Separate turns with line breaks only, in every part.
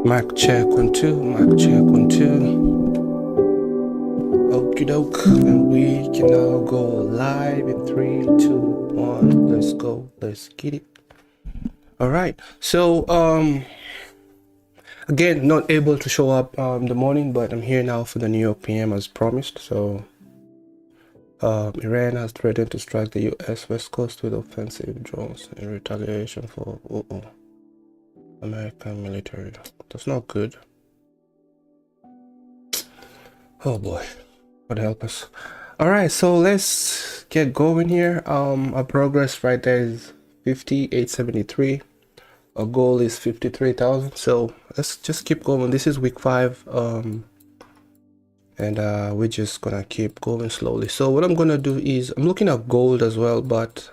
Mic check 1 2, mic check 1 2. Okie doke, and we can now go live in 3 2 1. Let's go, let's get it. All right, so again, not able to show up in the morning, but I'm here now for the New York PM as promised. So Iran has threatened to strike the US West Coast with offensive drones in retaliation for American military. That's not good. Oh boy, God help us. All right, so let's get going here. Our progress right there is 5873. Our goal is 53,000. So let's just keep going. This is week 5. And we're just gonna keep going slowly. So what I'm gonna do is I'm looking at gold as well, but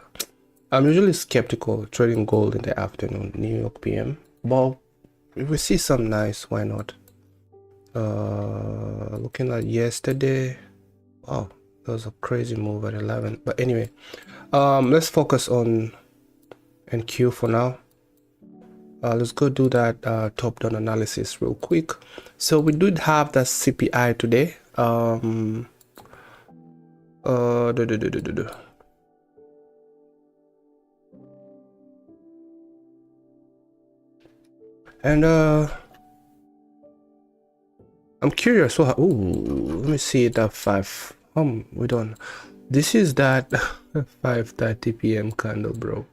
I'm usually skeptical trading gold in the afternoon, New York PM. But if we see some nice, why not? Looking at yesterday, wow, that was a crazy move at 11. But anyway, let's focus on NQ for now. Let's go do that top-down analysis real quick. So we did have that CPI today. And I'm curious. So, let me see that 5. We're done. This is that 5:30 p.m. candle, bro.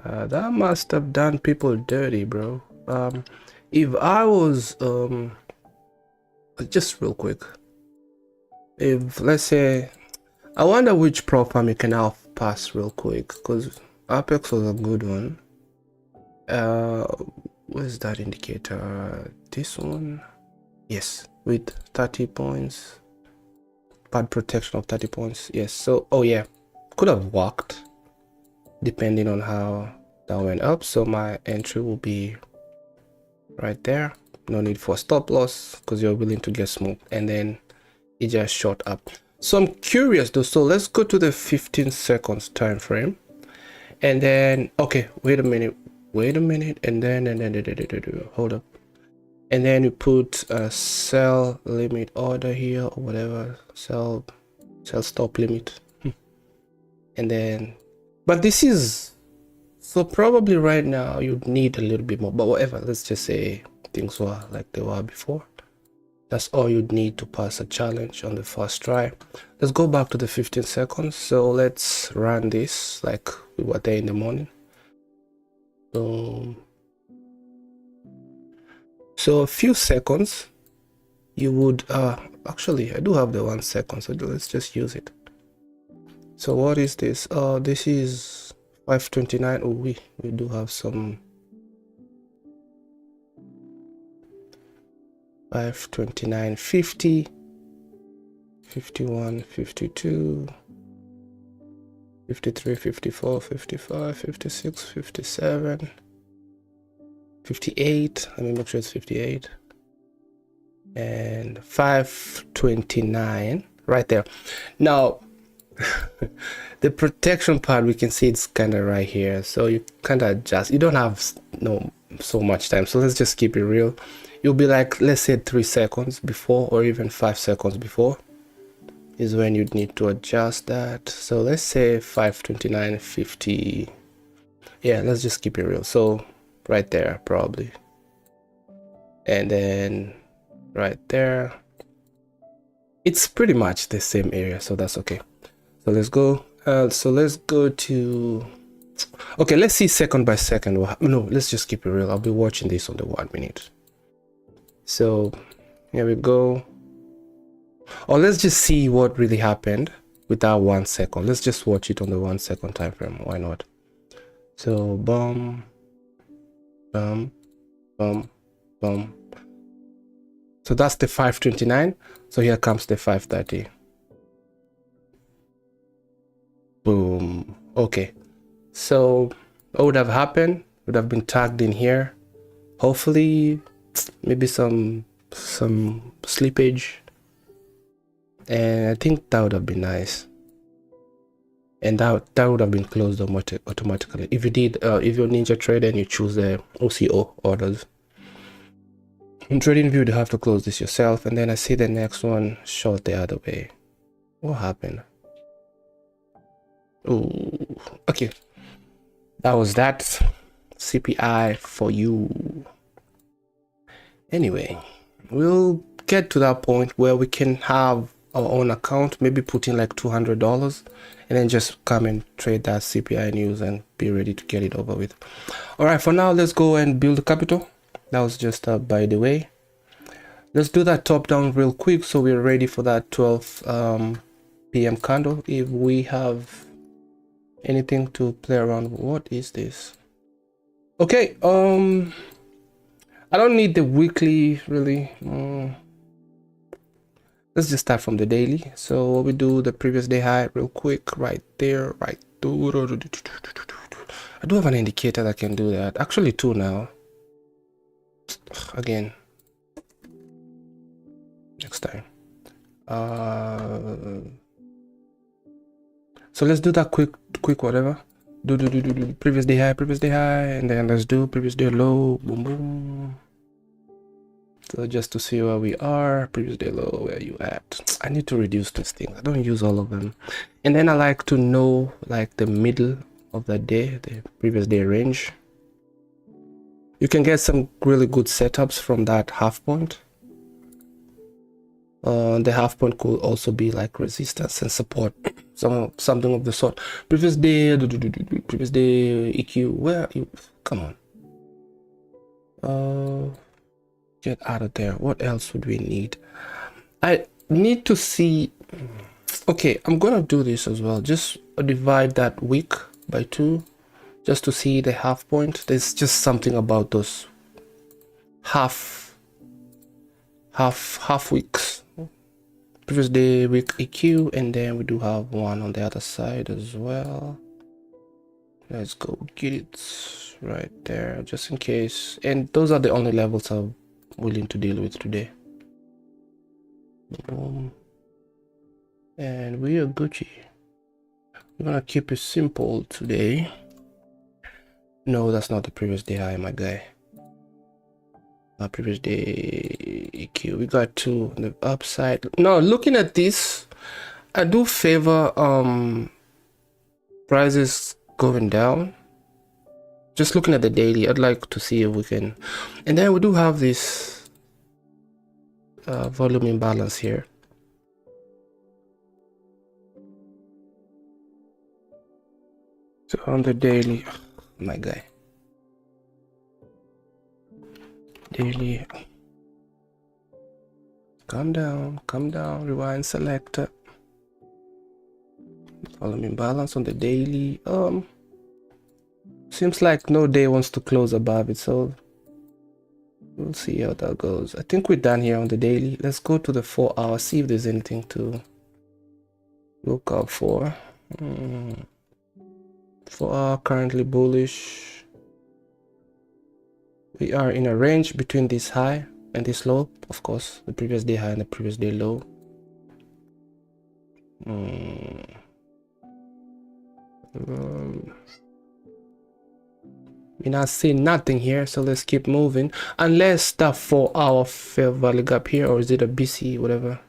That must have done people dirty, bro. If I was just real quick, if let's say, I wonder which prop firm you can now pass real quick, because Apex was a good one. Where's that indicator? This one, yes, with 30 points, pad protection of 30 points. Yes, so yeah, could have worked depending on how that went up. So my entry will be right there. No need for stop loss because you're willing to get smoked. And then it just shot up. So I'm curious though, so let's go to the 15 seconds time frame, and then okay, wait a minute, and then hold up, and then you put a sell limit order here or whatever, sell stop limit. And then, but this is, so probably right now you'd need a little bit more, but whatever, let's just say things were like they were before. That's all you'd need to pass a challenge on the first try. Let's go back to the 15 seconds. So let's run this like we were there in the morning. So a few seconds you would actually I do have the 1 second, so let's just use it. So what is this? This is 529. Oh, we do have some 529, 50, 51, 52, 53, 54, 55, 56, 57, 58. Let me make sure it's 58, and 529 right there. Now the protection part, we can see it's kind of right here, so you kind of adjust. You don't have so much time, so let's just keep it real. You'll be like, let's say 3 seconds before, or even 5 seconds before is when you'd need to adjust that. So let's say 529, 50. Yeah, let's just keep it real. So right there probably, and then right there, it's pretty much the same area, so that's okay. So let's go. So let's go to, okay, let's see second by second. No, let's just keep it real. I'll be watching this on the 1 minute. So here we go. Or let's just see what really happened with that 1 second. Let's just watch it on the 1 second time frame. Why not? So boom, boom, boom, boom. So that's the 529. So here comes the 530. Boom. Okay, so what would have happened would have been tagged in here. Hopefully maybe some slippage, and I think that would have been nice, and that would have been closed automatically if you did if you're Ninja Trader and you choose the OCO orders. In TradingView you have to close this yourself, and then I see the next one short the other way. What happened? Oh, okay, that was that CPI for you. Anyway, we'll get to that point where we can have our own account, maybe put in like $200, and then just come and trade that CPI news and be ready to get it over with. All right, for now, let's go and build the capital. That was just by the way. Let's do that top down real quick so we're ready for that 12 p.m. candle. If we have anything to play around with. What is this? Okay, I don't need the weekly really. Let's just start from the daily. So what we do, the previous day high real quick, right there, right. I do have an indicator that can do that, actually 2 now. Again, next time. So let's do that quick whatever. Do previous day high, and then let's do previous day low. Boom boom. So just to see where we are, previous day low, where you at. I need to reduce these things. I don't use all of them. And then I like to know like the middle of the day, the previous day range. You can get some really good setups from that half point. The half point could also be like resistance and support, something of the sort. Previous day EQ. Where you? Come on. Get out of there. What else would we need? I need to see. Okay, I'm gonna do this as well. Just divide that week by 2, just to see the half point. There's just something about those half weeks. Previous day week EQ, and then we do have one on the other side as well. Let's go get it right there, just in case. And those are the only levels I'm willing to deal with today. Boom. and we are Gucci. We're gonna keep it simple today. No, that's not the previous day high, my guy. Previous day EQ. We got two on the upside. Now looking at this, I do favor prices going down. Just looking at the daily, I'd like to see if we can, and then we do have this volume imbalance here. So on the daily, my guy, daily, come down, rewind selector, volume imbalance on the daily. Seems like no day wants to close above it, so we'll see how that goes. I think we're done here on the daily. Let's go to the 4 hour, see if there's anything to look out for. 4 hour currently bullish. We are in a range between this high and this low. Of course, the previous day high and the previous day low. We're not seeing nothing here, so let's keep moving. Unless that 4 hour fair value gap here, or is it a BC, whatever,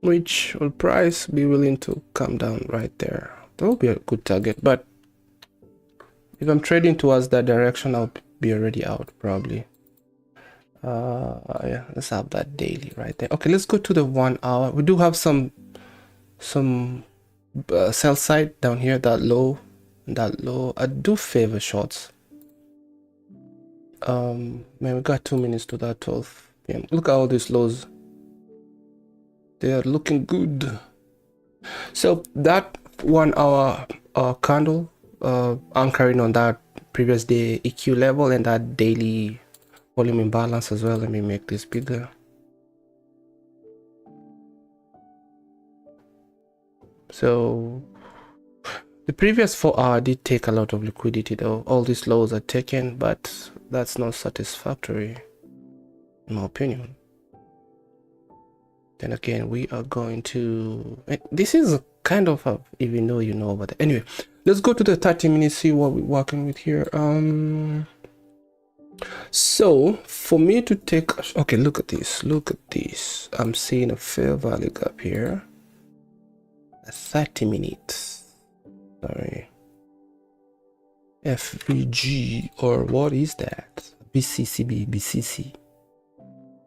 which will price be willing to come down right there. That will be a good target, but if I'm trading towards that direction, I'll be already out probably. Yeah, let's have that daily right there. Okay, let's go to the 1 hour. We do have some sell side down here, that low. I do favor shorts. Man, we got 2 minutes to that 12 p.m. Look at all these lows. They are looking good. So that 1 hour candle anchoring on that previous day EQ level and that daily volume imbalance as well. Let me make this bigger. So the previous 4 hour did take a lot of liquidity though. All these lows are taken, but that's not satisfactory in my opinion. Then again, we are going to, this is kind of a, even though you know about it. Anyway, let's go to the 30 minutes, see what we're working with here. So for me to take, okay, look at this. I'm seeing a fair value gap here. A 30 minutes. Sorry, FVG, or what is that? BCC.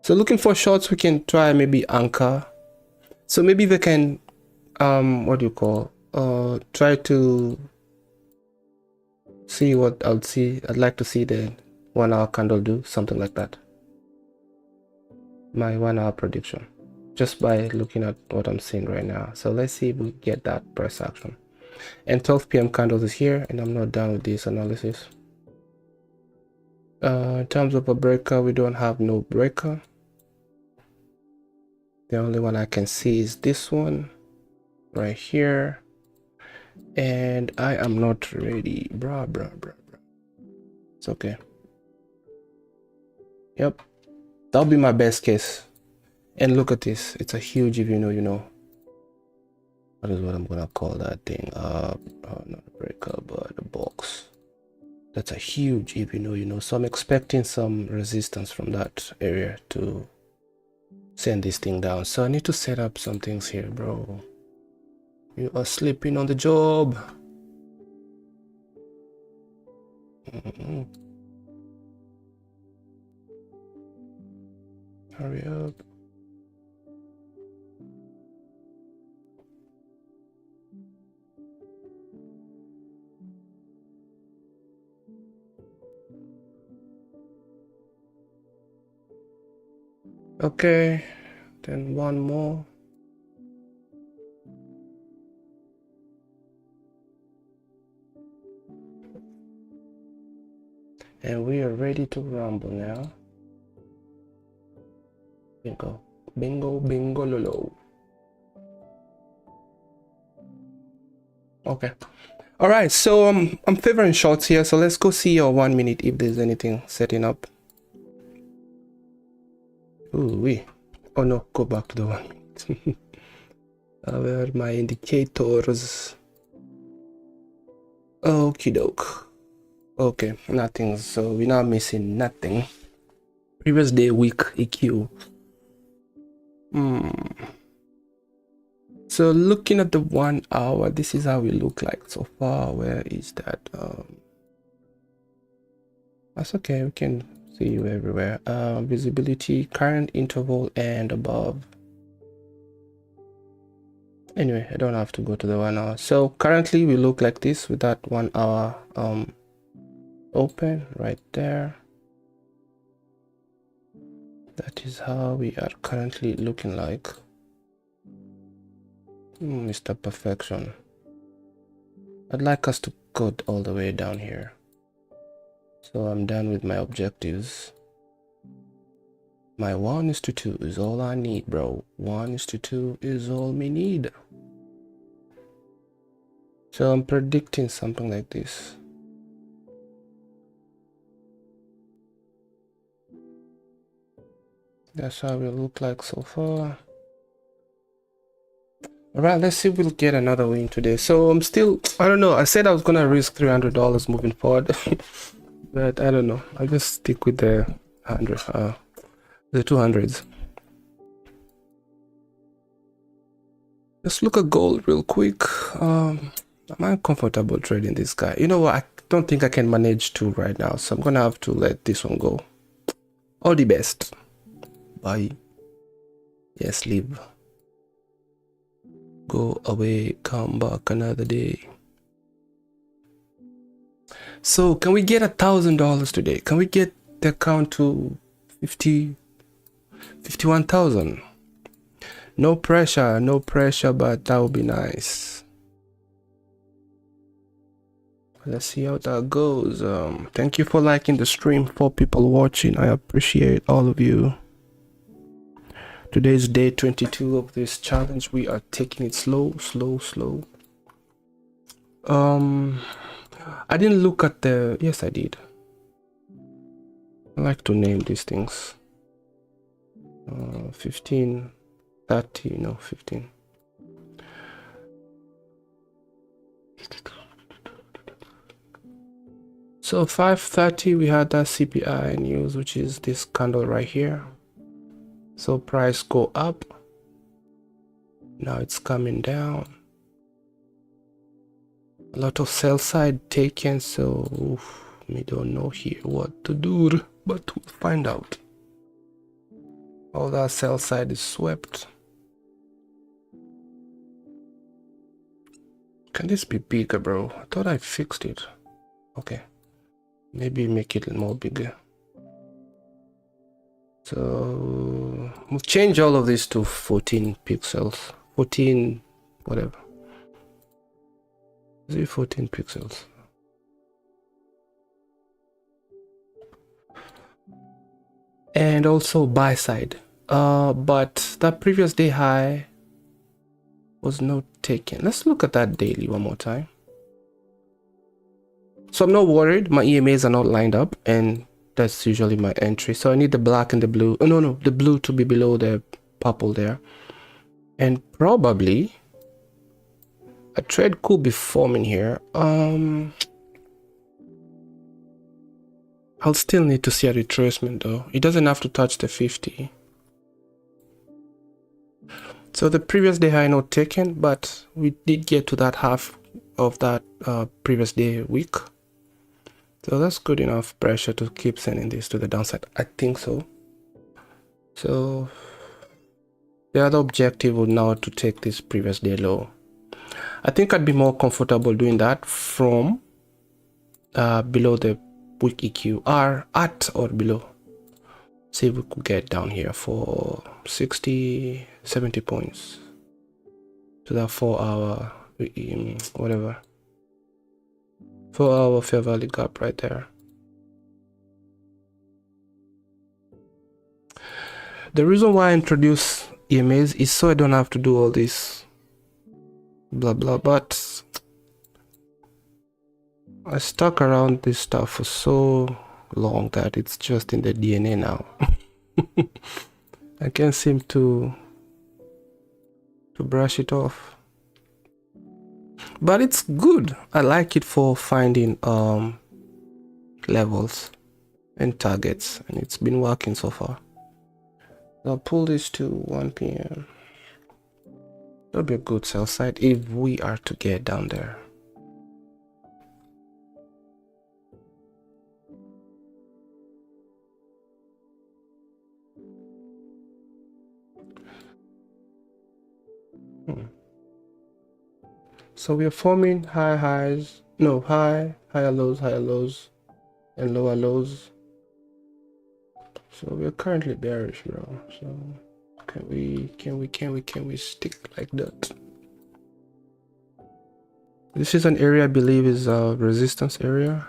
So looking for shorts, we can try maybe anchor. So maybe we can what do you call, try to see what I'd like to see the 1 hour candle do something like that. My 1 hour prediction, just by looking at what I'm seeing right now. So let's see if we get that price action. And 12 p.m. candles is here, and I'm not done with this analysis. In terms of a breaker, we don't have no breaker. The only one I can see is this one right here, and I am not ready, bruh. It's okay. Yep, that'll be my best case. And look at this, it's a huge, if you know, you know. What is what I'm gonna call that thing? Not a breaker, but a box. That's a huge, if you know, you know. So I'm expecting some resistance from that area to send this thing down. So I need to set up some things here, bro. You are sleeping on the job. Hurry up. Okay, then one more. And we are ready to rumble now. Bingo, lolo. Okay. All right, so I'm favoring shorts here. So let's go see your 1 minute if there's anything setting up. Ooh, oh no, go back to the 1 minute. Where are my indicators? Okie doke. Okay, nothing. So we're not missing nothing. Previous day week EQ. So looking at the 1 hour, this is how we look like so far. Where is that? That's okay, we can see you everywhere. Visibility, current interval and above. Anyway, I don't have to go to the 1 hour. So currently we look like this with that 1 hour open right there. That is how we are currently looking like. Mr. Perfection. I'd like us to go all the way down here. So I'm done with my objectives. My 1:2 is all I need, bro. 1:2 is all we need. So I'm predicting something like this. That's how we look like so far. All right, let's see if we'll get another win today. So I'm still, I don't know. I said I was gonna risk $300 moving forward, but I don't know. I'll just stick with the 100, the 200s. Let's look at gold real quick. Am I comfortable trading this guy? You know what? I don't think I can manage to right now, so I'm gonna have to let this one go. All the best. Bye. Yes, leave. Go away, come back another day. So can we get $1,000 today? Can we get the account to 51,000? No pressure, but that would be nice. Let's see how that goes. Thank you for liking the stream. 4 people watching. I appreciate all of you. Today's day 22 of this challenge. We are taking it slow. I didn't look at the, yes I did. I like to name these things. 15, 30, no 15. So 5:30 we had that CPI news, which is this candle right here. So price go up. Now it's coming down. A lot of sell side taken, so we don't know here what to do, but we'll find out. All that sell side is swept. Can this be bigger, bro? I thought I fixed it. Okay, maybe make it more bigger. So we'll change all of this to 14 pixels. 14 whatever. Is it 14 pixels? And also buy side. But that previous day high was not taken. Let's look at that daily one more time. So I'm not worried. My EMAs are not lined up, and that's usually my entry. So I need the black and the blue. Oh no, the blue to be below the purple there. And probably a trade could be forming here. I'll still need to see a retracement though. It doesn't have to touch the 50. So the previous day high not taken, but we did get to that half of that previous day week. So that's good enough pressure to keep sending this to the downside. I think so. So the other objective would now to take this previous day low. I think I'd be more comfortable doing that from below the week EQ or at or below. See if we could get down here for 60, 70 points to that 4 hour whatever 4 hour fair value gap right there. The reason why I introduce EMAs is so I don't have to do all this blah blah, but I stuck around this stuff for so long that it's just in the DNA now. I can't seem to to brush it off. But it's good. I like it for finding levels and targets, and it's been working so far. I'll pull this to 1 p.m. That'll be a good sell side if we are to get down there. So we are forming highs, no, higher lows, and lower lows. So we're currently bearish, bro. So can we stick like that? This is an area I believe is a resistance area.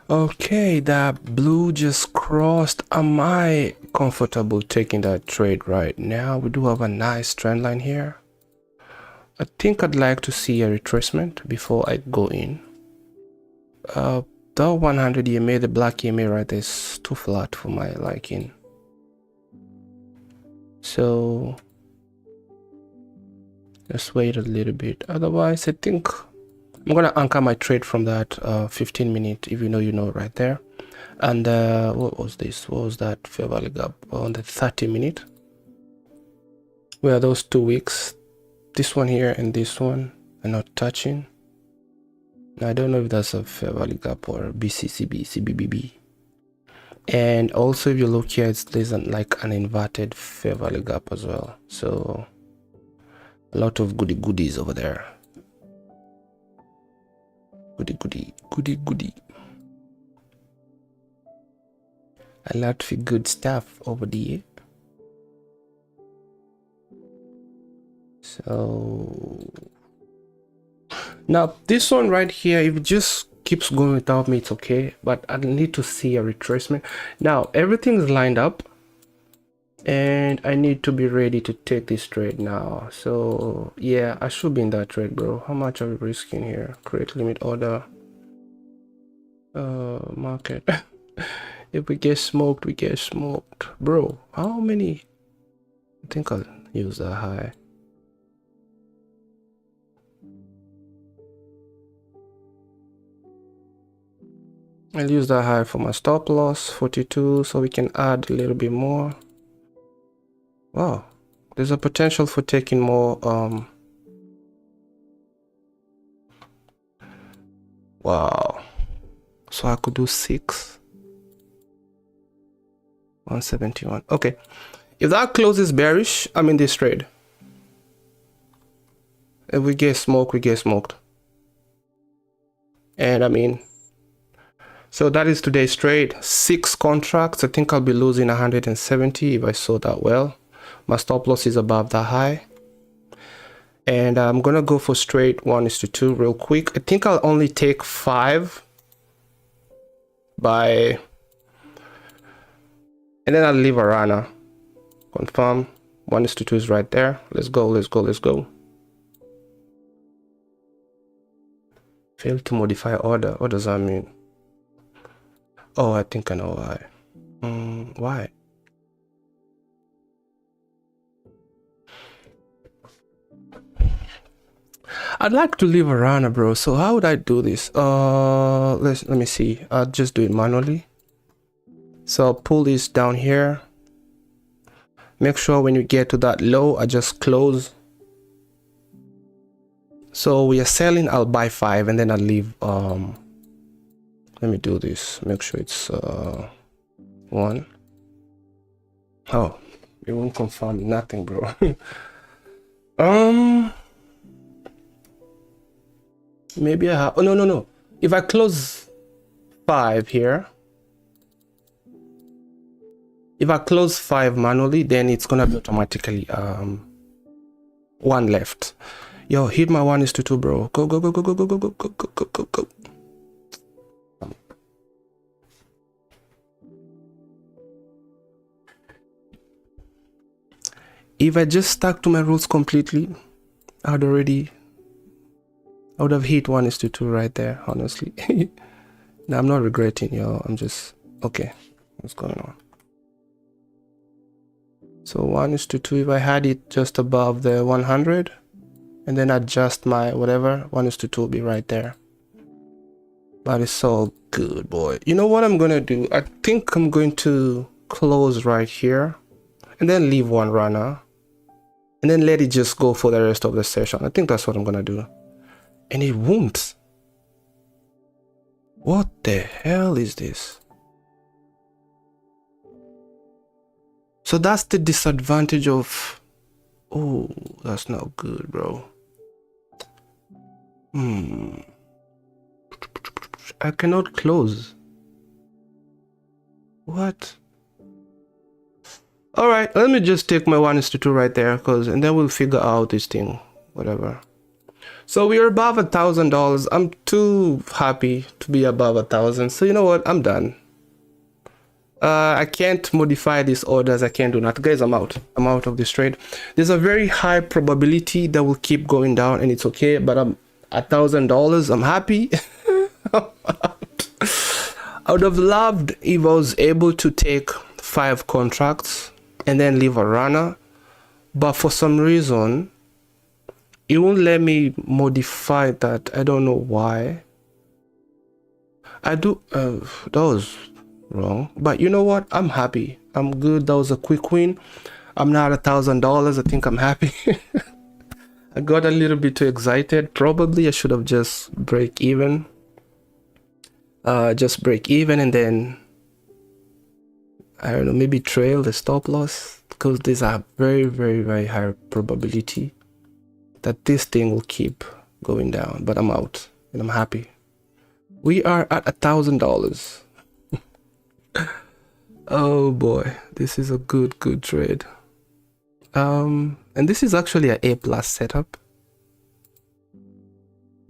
Okay, that blue just crossed. Am I comfortable taking that trade right now? We do have a nice trend line here. I think I'd like to see a retracement before I go in. The 100 EMA, the black EMA right there is too flat for my liking. So let's wait a little bit. Otherwise, I think I'm gonna anchor my trade from that 15-minute, if you know right there. And what was this? What was that fair value gap on the 30-minute? Where those 2 weeks, this one here and this one are not touching. Now, I don't know if that's a fair value gap or BCCB, CBBB. And also, if you look here, there's like an inverted fair value gap as well. So a lot of goodies over there. Goody. A lot of good stuff over there. So now this one right here, if it just keeps going without me, it's okay, but I need to see a retracement. Now everything's lined up and I need to be ready to take this trade now. So yeah, I should be in that trade, bro. How much are we risking here? Create limit order. Market. If we get smoked, we get smoked, bro. How many? I think I'll use that high. I'll use that high for my stop loss, 42, so we can add a little bit more. Wow, there's a potential for taking more. Wow, so I could do 6. 171. Okay, if that closes bearish, I'm in this trade. If we get smoked, we get smoked. And I mean, so that is today's trade. 6 contracts. I think I'll be losing 170 if I saw that well. My stop loss is above that high. And I'm gonna go for straight 1:2 real quick. I think I'll only take 5 by, and then I'll leave a runner. Confirm. 1:2 is right there. Let's go. Failed to modify order. What does that mean? Oh, I think I know why. Why? I'd like to leave a runner, bro. So how would I do this? Let me see. I'll just do it manually. So I'll pull this down here. Make sure when you get to that low, adjust close. So we are selling, I'll buy 5 and then I'll leave. Let me do this, make sure it's 1. Oh, it won't confirm nothing, bro. Maybe I have, oh no, if I close 5 here, if I close 5 manually, then it's gonna be automatically 1 left. Yo, hit my 1:2, bro. Go. If I just stuck to my rules completely, I would have hit 1:2 right there, honestly. Now I'm not regretting, yo. I'm just okay. What's going on? So 1:2, if I had it just above the 100 and then adjust my whatever, 1:2 will be right there. But it's all good, boy. You know what I'm gonna do? I think I'm going to close right here and then leave 1 runner and then let it just go for the rest of the session. I think that's what I'm gonna do. And it won't. What the hell is this? So that's the disadvantage of, oh, that's not good, bro. I cannot close. What? All right, let me just take my 1:2 right there, and then we'll figure out this thing, whatever. So we are above $1,000. I'm too happy to be above 1,000. So you know what? I'm done. I can't modify these orders. I can't do that, guys. I'm out of this trade. There's a very high probability that will keep going down, and it's okay. But I'm $1,000. I'm happy. I would have loved if I was able to take 5 contracts and then leave a runner, but for some reason it won't let me modify that. I don't know why. That was wrong, but you know what, I'm happy. I'm good. That was a quick win. I'm not $1,000. I think I'm happy. I got a little bit too excited. Probably I should have just break even and then I don't know, maybe trail the stop loss, because there's a very, very, very high probability that this thing will keep going down. But I'm out and I'm happy. We are at $1,000. Oh boy, this is a good trade. And this is actually an A+ setup,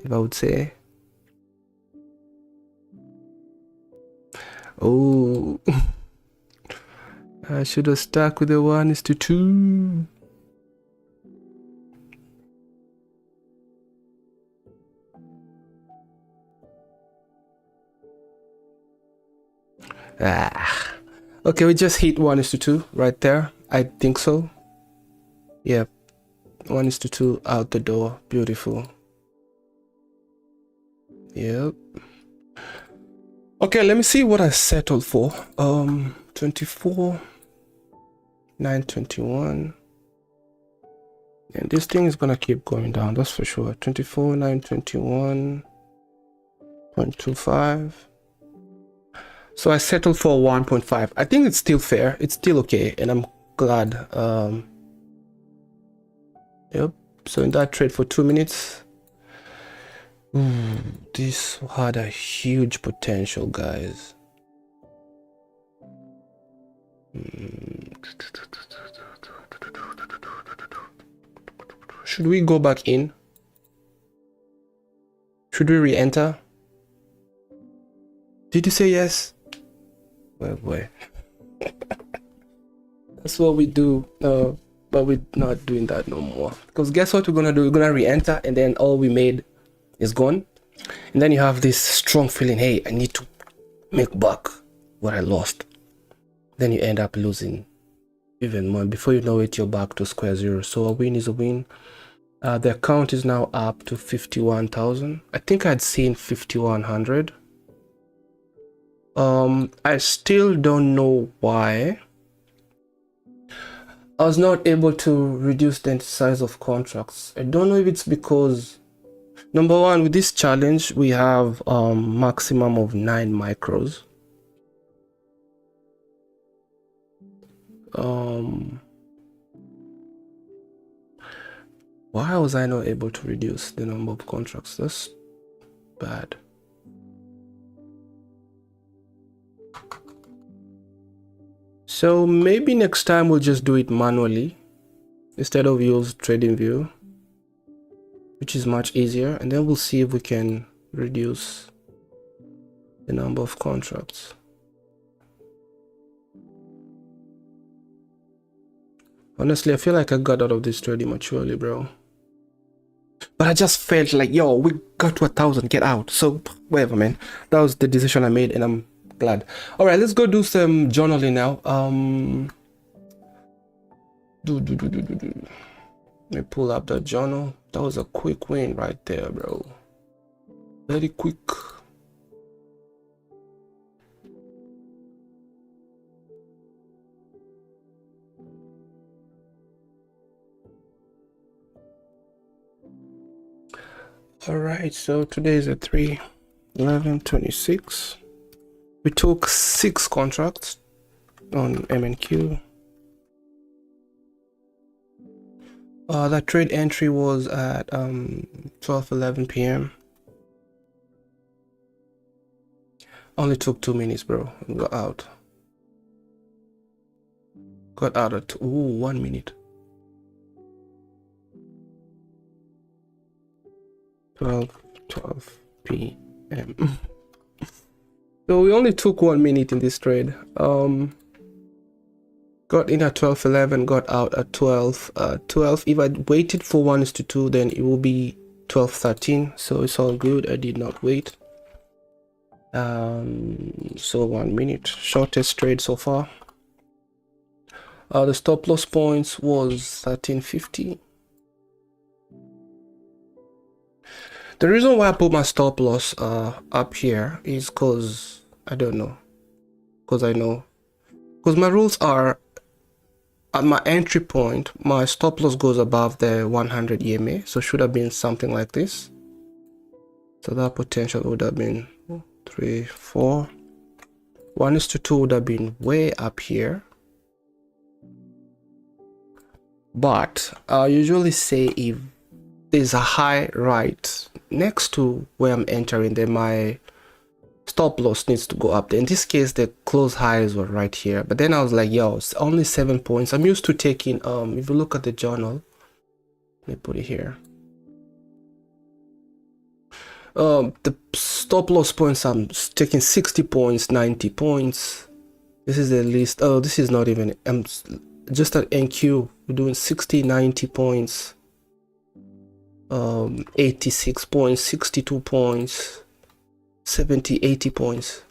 if I would say. Oh, I should have stuck with the 1:2. Okay, we just hit 1:2 right there. I think so. Yep, 1:2 out the door. Beautiful. Yep. Okay, let me see what I settled for. 24,921, and this thing is gonna keep going down, that's for sure. 24,921.25. So I settled for 1.5. I think it's still fair. It's still okay, and I'm glad. Yep. So in that trade for 2 minutes, this had a huge potential, guys. Should we go back in? Should we re-enter? Did you say yes? Well, boy. That's what we do, but we're not doing that no more. Because guess what we're gonna do? We're gonna re-enter, and then all we made is gone. And then you have this strong feeling, hey, I need to make back what I lost. Then you end up losing even more. Before you know it, you're back to square zero. So a win is a win. The account is now up to 51,000. I think I'd seen 5,100. I still don't know why. I was not able to reduce the size of contracts. I don't know if it's because, number one, with this challenge, we have maximum of 9 micros. Why was I not able to reduce the number of contracts? That's bad. So maybe next time we'll just do it manually instead of use TradingView, which is much easier, and then we'll see if we can reduce the number of contracts. Honestly, I feel like I got out of this trade immaturely, bro. But I just felt like, yo, we got to 1,000, get out. So whatever, man. That was the decision I made, and I'm glad. All right, let's go do some journaling now. Let me pull up the journal. That was a quick win right there, bro. Very quick. All right, so today is a 3/11/26. We took 6 contracts on MNQ. That trade entry was at 12:11 p.m. Only took 2 minutes, bro. Got out. Got out at 1 minute. 12 p.m. So we only took 1 minute in this trade. Got in at 12:11, got out at 12. If I waited for 1:2, then it will be 12:13. So it's all good. I did not wait. So 1 minute, shortest trade so far. The stop loss points was 1350. The reason why I put my stop loss up here is because I don't know. Because I know. Because my rules are at my entry point, my stop loss goes above the 100 EMA. So should have been something like this. So that potential would have been 3, 4. 1:2 would have been way up here. But I usually say if there's a high right next to where I'm entering, then my stop loss needs to go up. In this case, the close highs were right here. But then I was like, yo, it's only 7 points. I'm used to taking, if you look at the journal, let me put it here. The stop loss points, I'm taking 60 points, 90 points. This is the least. Oh, this is not even, I'm just at NQ, we're doing 60, 90 points. 86 points, 62 points, 70, 80 points,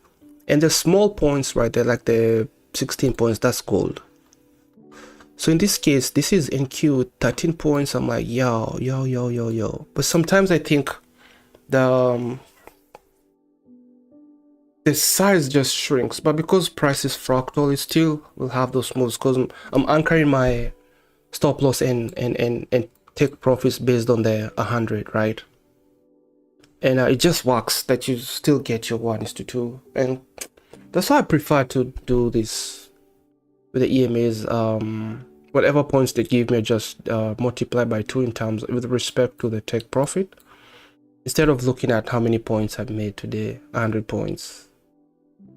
and the small points right there, like the 16 points, that's gold. So in this case, this is NQ 13 points. I'm like, yo. But sometimes I think the size just shrinks, but because price is fractal, it still will have those moves because I'm anchoring my stop loss and take profits based on the 100, right? And it just works that you still get your 1:2, and that's why I prefer to do this with the EMAs. Whatever points they give me, just multiply by 2 in terms with respect to the take profit, instead of looking at how many points I've made today. 100 points,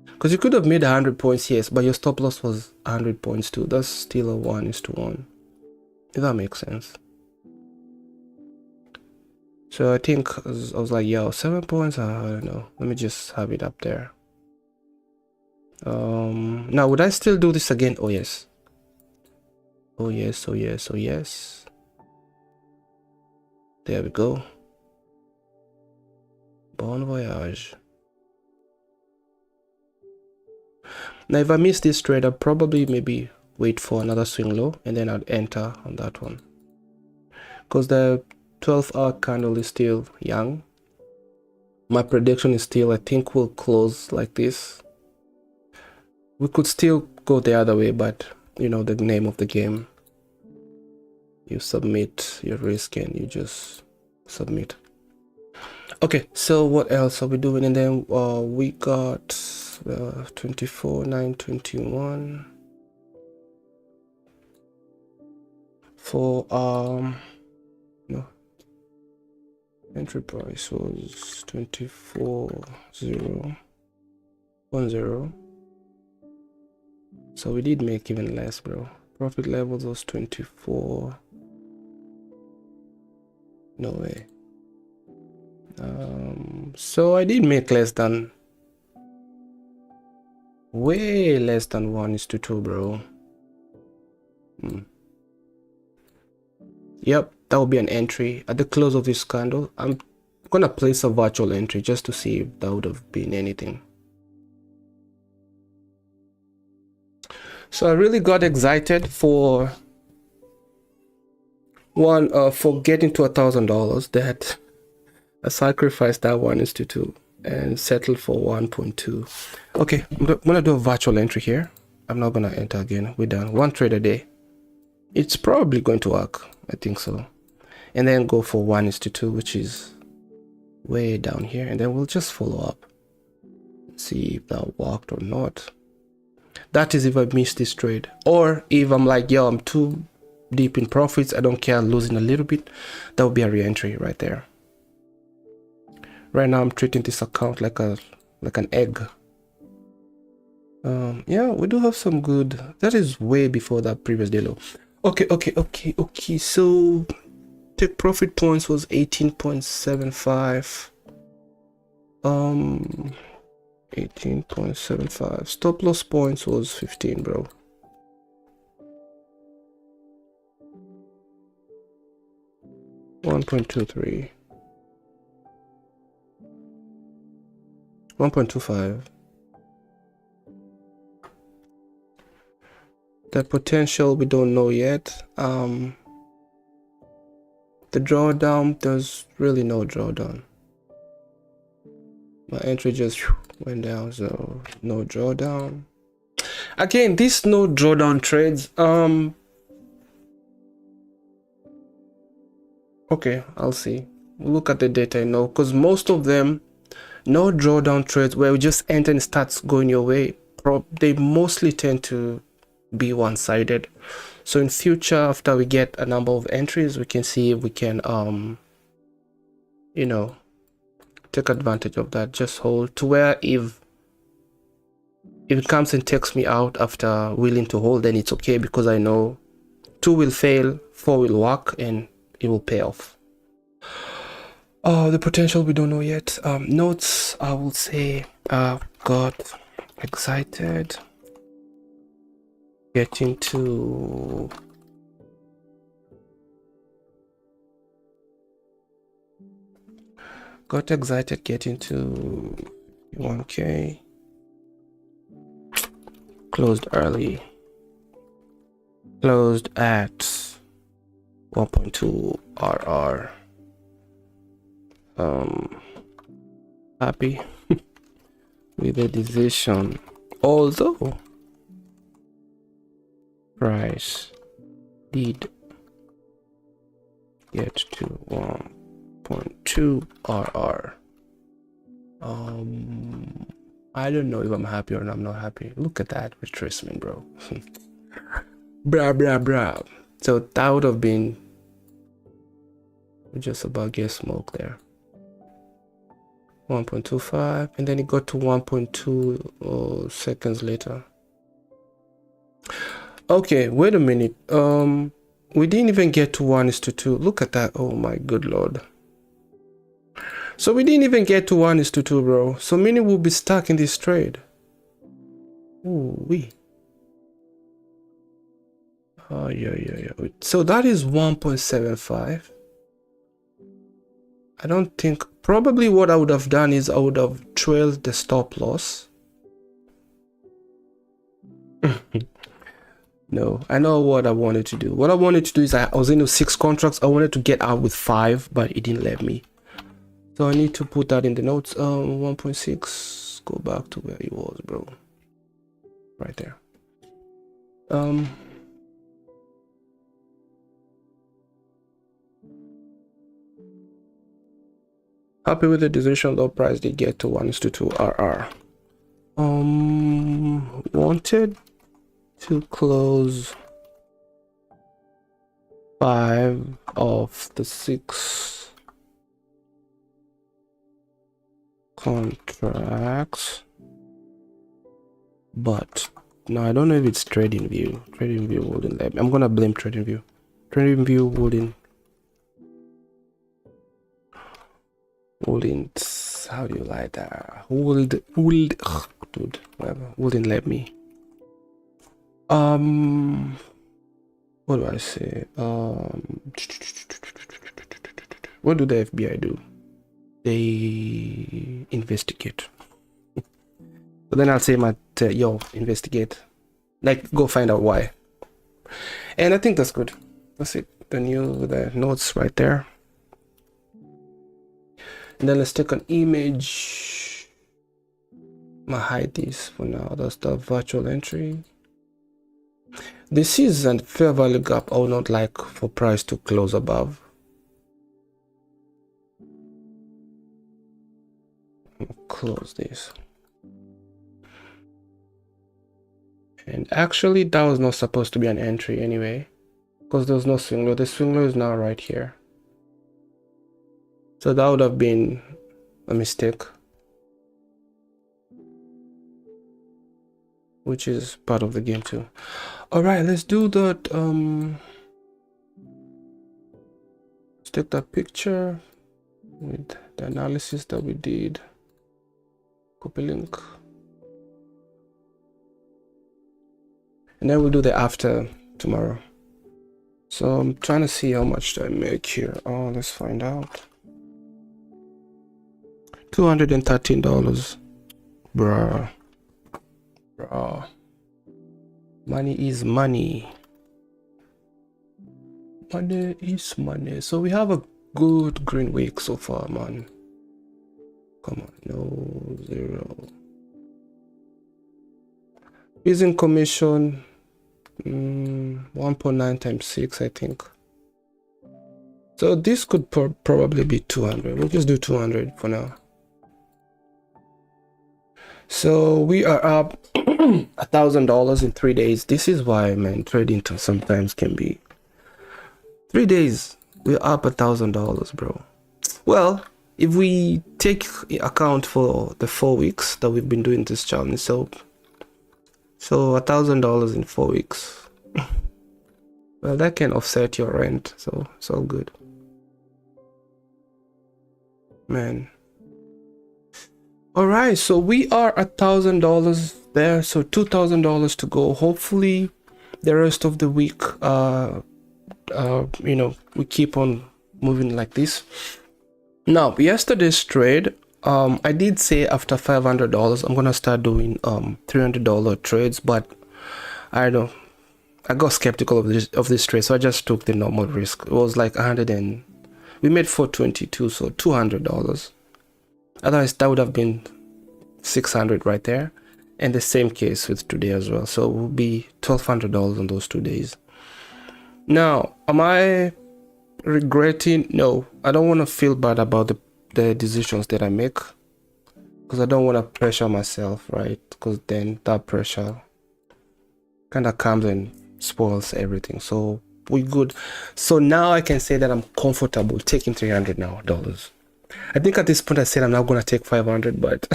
because you could have made 100 points, yes, but your stop loss was 100 points too. That's still a 1:1, if that makes sense. So I think I was like, yo, 7 points, I don't know, let me just have it up there. Now would I still do this again? Oh yes. There we go. Bon voyage. Now if I miss this trade, I'll probably maybe wait for another swing low and then I'll enter on that one, because the 12-hour candle is still young. My prediction is still, I think we'll close like this. We could still go the other way, but you know the name of the game. you submit your risk and you just submit. Okay, so what else are we doing? And then we got 24,921 for no, entry price was 24,010. So we did make even less, bro. Profit levels was 24. No way. So I did make less than, way less than 1:2, bro. Yep, that will be an entry at the close of this candle. I'm gonna place a virtual entry just to see if that would have been anything. So I really got excited for for getting to $1,000, that I sacrificed that 1:2 and settled for 1.2. Okay, I'm gonna do a virtual entry here. I'm not gonna enter again. We're done. One trade a day. It's probably going to work. I think so. And then go for 1:2, which is way down here. And then we'll just follow up. See if that worked or not. That is if I miss this trade. Or if I'm like, yo, I'm too deep in profits, I don't care losing a little bit, that would be a re-entry right there. Right now I'm treating this account like an egg. Yeah, we do have some good. That is way before that previous day low. Okay. So take profit points was 18.75. 18.75. Stop loss points was 15, bro. $1.23. 1.25. The potential we don't know yet. The drawdown, there's really no drawdown. My entry just went down, so no drawdown. Again, these no drawdown trades, okay, I'll see. We'll look at the data, because most of them, no drawdown trades where we just enter and starts going your way, they mostly tend to be one-sided. So in future, after we get a number of entries, we can see if we can take advantage of that. Just hold to where if it comes and takes me out after willing to hold, then it's okay, because I know 2 will fail, 4 will work, and it will pay off. The potential we don't know yet. Notes, I will say, got excited getting to got excited getting to 1K. Closed early, closed at 1.2 RR. Happy with the decision, although price did get to 1.2 RR. I don't know if I'm happy or I'm not happy. Look at that retracement, bro. Blah. So that would have been just about get smoke there. 1.25, and then it got to 1.2 seconds later. Okay, wait a minute. We didn't even get to 1:2. Look at that. Oh my good lord. So we didn't even get to 1:2, bro. So meaning we'll be stuck in this trade. Ooh, yeah. So that is 1.75. I don't think, probably what I would have done is I would have trailed the stop loss. No, I know what I wanted to do. What I wanted to do is I was into 6 contracts. I wanted to get out with 5, but it didn't let me. So I need to put that in the notes. 1.6, go back to where it was, bro. Right there. Happy with the decision, low price did get to 1:2 RR. Wanted to close 5 of the 6 contracts, but no, I don't know if it's TradingView. TradingView wouldn't let me. I'm gonna blame TradingView. TradingView wouldn't, how do you like that? Would dude, whatever, wouldn't let me. What do I say? What do the FBI do? They investigate. But then I'll say, yo, investigate. Like, go find out why. And I think that's good. That's it. The notes right there. And then let's take an image. I'm gonna hide this for now. That's the virtual entry. This is a fair value gap. I would not like for price to close above. Close this. And actually that was not supposed to be an entry anyway, because there was no swing low. The swing low is now right here, so that would have been a mistake, which is part of the game too. All right, let's do that. Let's take that picture with the analysis that we did. Copy link. And then we'll do the after tomorrow. So I'm trying to see how much do I make here. Oh, let's find out. $213. Bruh. Money is money. Money is money. So we have a good green week so far, man. Come on, no zero. Fees in commission, 1.9 times 6, I think. So this could probably be 200. We'll just do 200 for now. So we are up $1,000 in 3 days. This is why, man, trading sometimes can be 3 days. We're up $1,000, bro. Well, if we take account for the 4 weeks that we've been doing this challenge, so $1,000 in 4 weeks. Well, that can offset your rent, so it's all good, man. All right, so we are $1,000 there, so $2,000 to go. Hopefully the rest of the week you know, we keep on moving like this. Now, yesterday's trade, I did say after $500 I'm gonna start doing $300 trades, but I don't know, I got skeptical of this trade, so I just took the normal risk. It was like 100 and we made 422, so $200. Otherwise that would have been 600 right there, and the same case with today as well, so it will be $1,200 on those 2 days. Now, am I regretting? No, I don't want to feel bad about the decisions that I make, because I don't want to pressure myself, right? Because then that pressure kind of comes and spoils everything. So we good. So now I can say that I'm comfortable taking $300 now. I think at this point I said I'm not going to take 500, but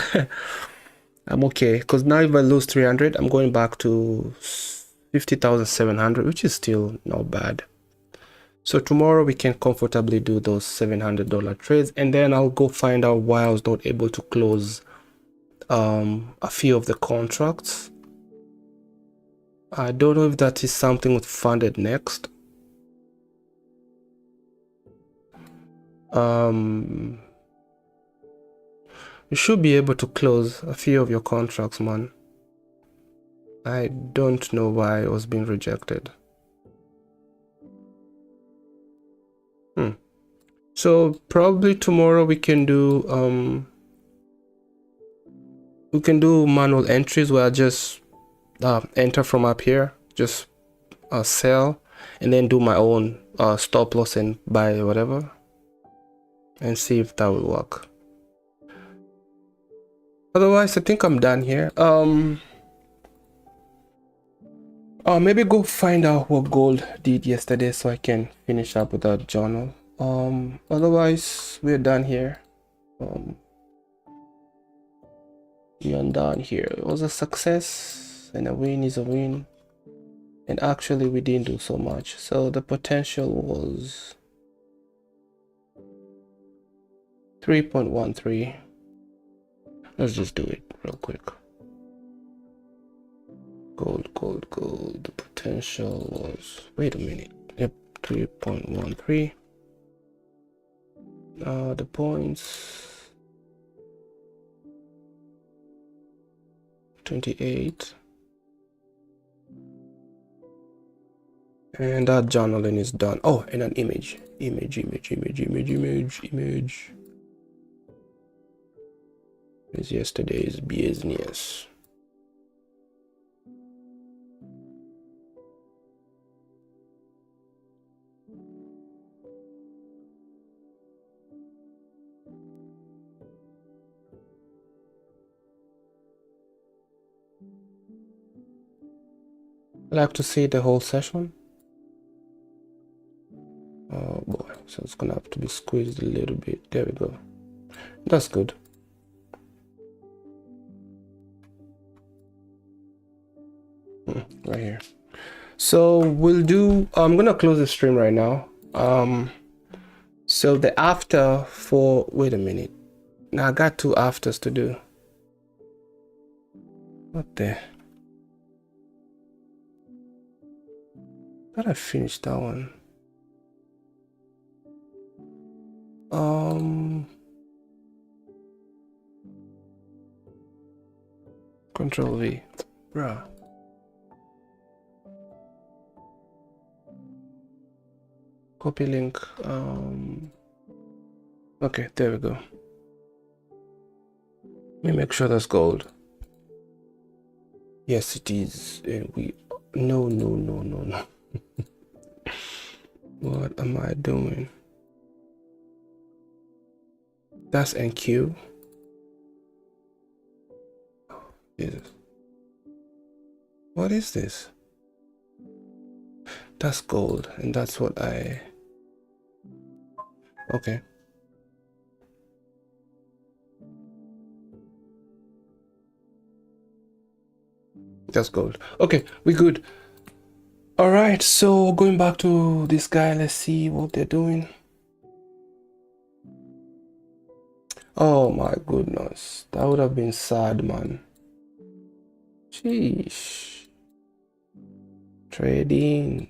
I'm okay, because now if I lose 300, I'm going back to 50,700, which is still not bad. So tomorrow we can comfortably do those $700 trades, and then I'll go find out why I was not able to close a few of the contracts. I don't know if that is something with FundedNext. You should be able to close a few of your contracts, man. I don't know why it was being rejected. So probably tomorrow we can do manual entries where I just enter from up here, just sell, and then do my own stop loss and buy whatever, and see if that will work. Otherwise, I think I'm done here. Maybe go find out what gold did yesterday so I can finish up with that journal. Otherwise, we're done here. We are done here. It was a success, and a win is a win. And actually, we didn't do so much. So the potential was 3.13. Let's just do it real quick. Gold. The potential was, wait a minute. Yep, 3.13. The points 28. And that journaling is done. Oh, and an image. Image. Is yesterday's business. I like to see the whole session. Oh boy, so it's gonna have to be squeezed a little bit. There we go. That's good. Right here. So we'll do, I'm gonna close the stream right now. So the after for, wait a minute. Now I got 2 afters to do. What the? Thought I finished that one. Control V, bruh. Copy link. Okay, there we go. Let me make sure that's gold. Yes, it is. We no. What am I doing? That's NQ. Jesus. What is this? That's gold, and that's what I... Okay. That's gold. Okay, we good. All right, so going back to this guy, let's see what they're doing. Oh my goodness, that would have been sad, man. Sheesh. Trading.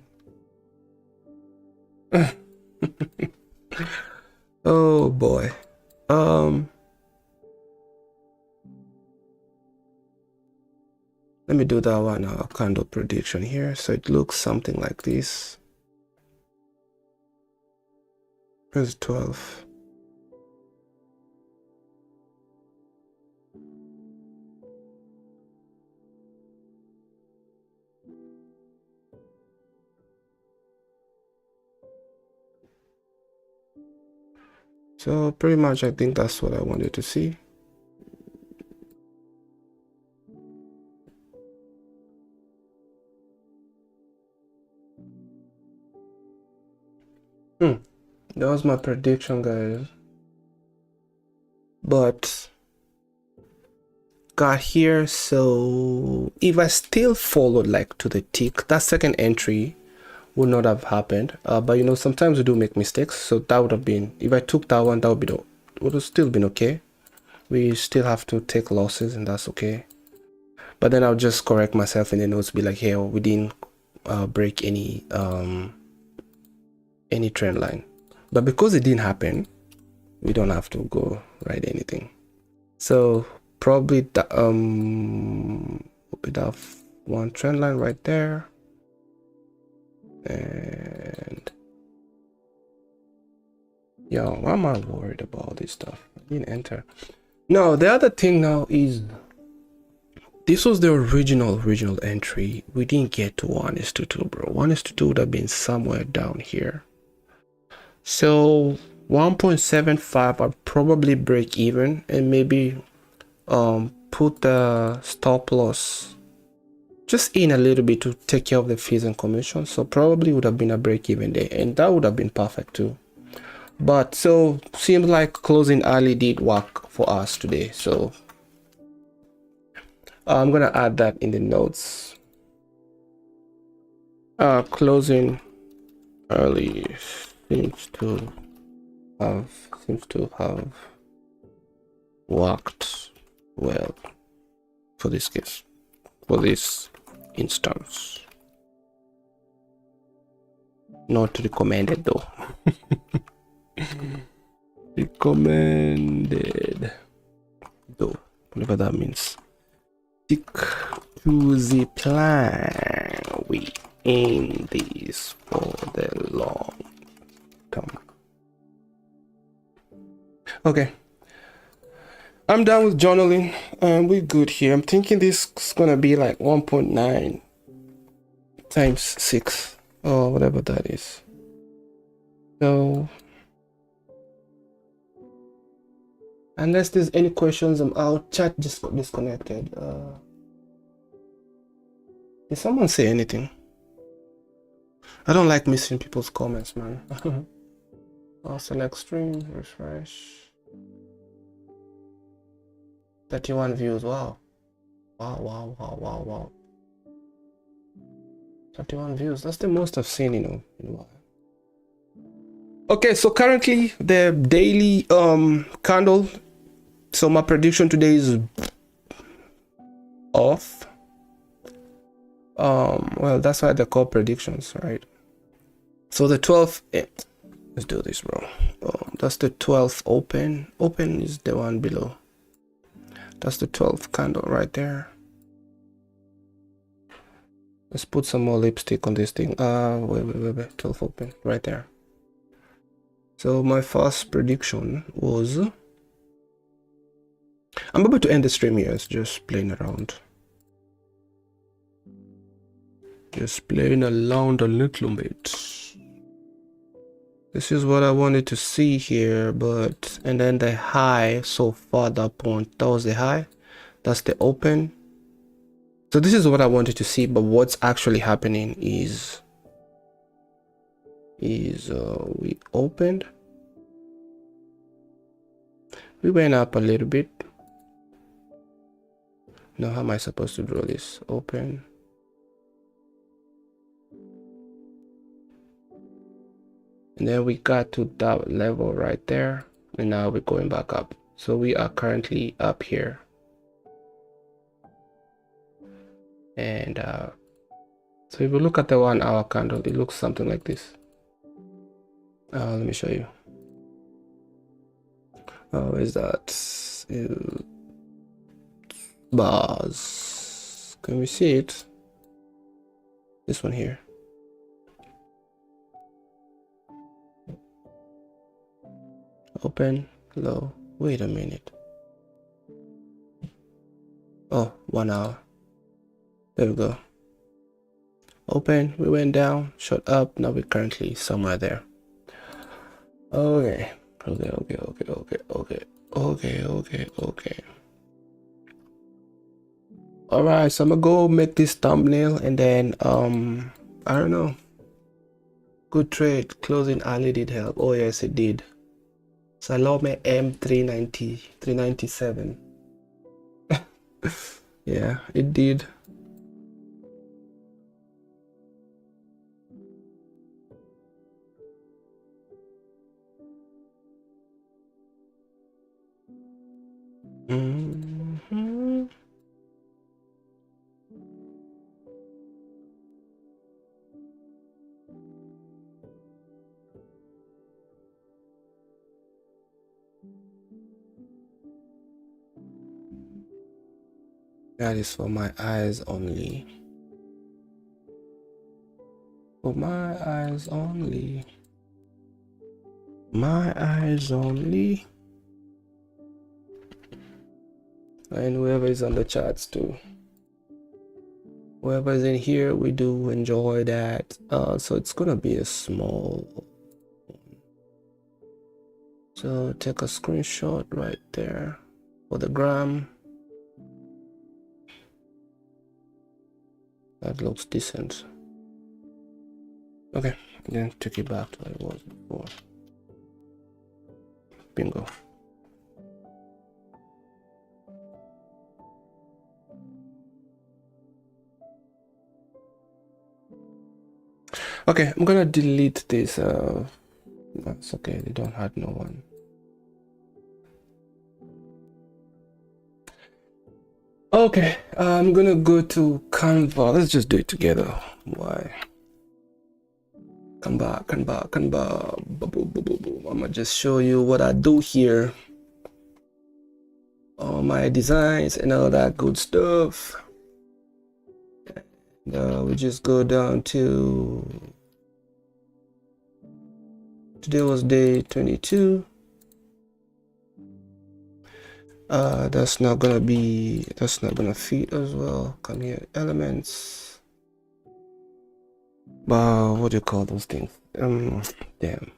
Oh boy. Let me do that one candle prediction here. So it looks something like this. Here's 12. So pretty much I think that's what I wanted to see. That was my prediction, guys. But got here, so if I still followed like to the tick, that second entry would not have happened. But you know, sometimes we do make mistakes, so that would have been, if I took that one, that would have still been okay. We still have to take losses, and that's okay. But then I'll just correct myself in the notes, be like, hey, we didn't break any trend line. But because it didn't happen, we don't have to go write anything. So probably that we'd have one trend line right there, and yo, why am I worried about this stuff? I didn't enter. No, the other thing now is this was the original entry. We didn't get to 1:2, bro. 1:2 would have been somewhere down here. So 1.75 I'll probably break even, and maybe put the stop loss just in a little bit to take care of the fees and commission. So probably would have been a break-even day, and that would have been perfect too. But so seems like closing early did work for us today. So I'm gonna add that in the notes. Closing early seems to have worked well for this case, for this instance. Not recommended though. Recommended though, whatever that means. Stick to the plan. We aim this for the long term. Okay, I'm done with journaling and we're good here. I'm thinking this is gonna be like 1.9 times 6 or whatever that is. So unless there's any questions, I'm out. Chat just got disconnected. Did someone say anything? I don't like missing people's comments, man. I'll select stream, refresh. 31 views. Wow. Wow. 31 views. That's the most I've seen, in a while. Okay, so currently the daily candle. So my prediction today is off. Well, that's why they're called predictions, right? So the 12th, let's do this, bro. That's the 12th open. Open is the one below. That's the 12th candle right there. Let's put some more lipstick on this thing. Wait. 12 open right there. So my first prediction was, I'm about to end the stream here. It's just playing around. Just playing around a little bit. This is what I wanted to see here, but and then the high so far, that point, that was the high. That's the open. So this is what I wanted to see, but what's actually happening is we opened, we went up a little bit. Now how am I supposed to draw this? Open, and then we got to that level right there, and now we're going back up. So we are currently up here, and so if you look at the 1 hour candle, it looks something like this. Let me show you. Where's that? Bars. Can we see it? This one here. Open, low. Wait a minute. Oh, 1 hour. There we go. Open, we went down, shot up, now we're currently somewhere there. Okay. Alright, so I'm gonna go make this thumbnail, and then I don't know. Good trade. Closing early did help. Oh yes, it did. Salome M390 397. Yeah, it did. That is for my eyes only. For my eyes only. My eyes only. And whoever is on the charts too. Whoever is in here, we do enjoy that. So it's gonna be a small one. So take a screenshot right there for the gram. That looks decent. Okay, then take it back to what it was before. Bingo. Okay, I'm gonna delete this. That's okay, they don't have no one. Okay, I'm gonna go to Canva. Let's just do it together. Why? Canva. I'm gonna just show you what I do here. All my designs and all that good stuff. And we just go down to, today was day 22. That's not gonna fit as well. Come here, elements. Wow, what do you call those things? Damn,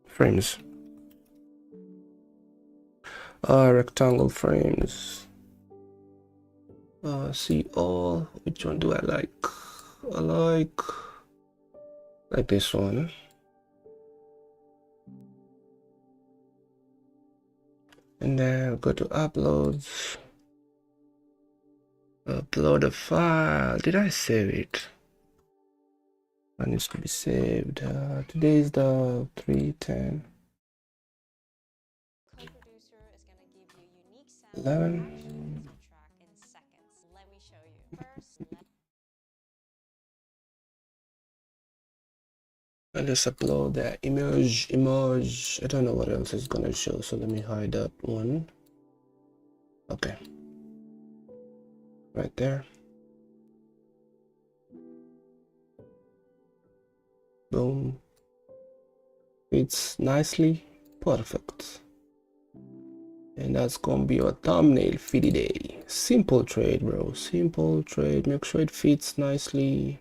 frames. Rectangle frames. See all. Which one do I like? I like this one. And then we'll go to uploads. Upload a file. Did I save it? It needs to be saved. Today is the 3/10. 11.
Let me show you. First,
I'll just upload the image. I don't know what else is gonna show, so let me hide that one. Okay. Right there. Boom. Fits nicely. Perfect. And that's gonna be your thumbnail for the day. Simple trade, bro. Simple trade. Make sure it fits nicely.